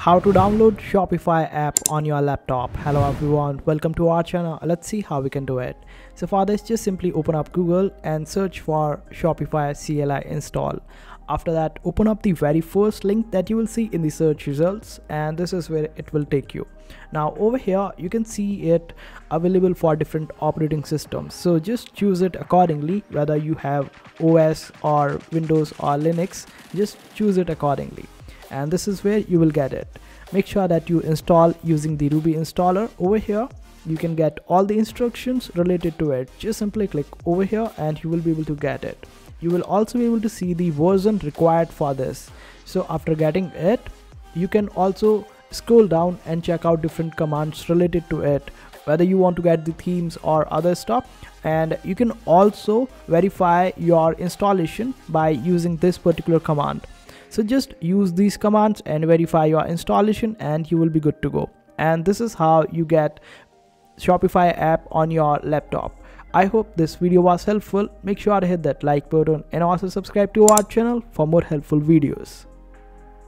How to download Shopify app on your laptop. Hello everyone, welcome to our channel. Let's see how we can do it. So for this, just simply open up Google and search for Shopify CLI install. After that, open up the very first link that you will see in the search results, and this is where it will take you. Now over here you can see it available for different operating systems, so just choose it accordingly. Whether you have OS or Windows or Linux, just choose it accordingly, and this is where you will get it. Make sure that you install using the Ruby installer. Over here you can get all the instructions related to it. Just simply click over here and you will be able to get it. You will also be able to see the version required for this. So after getting it, you can also scroll down and check out different commands related to it, whether you want to get the themes or other stuff. And you can also verify your installation by using this particular command. So just use these commands and verify your installation and you will be good to go. And this is how you get Shopify app on your laptop. I hope this video was helpful. Make sure to hit that like button and also subscribe to our channel for more helpful videos.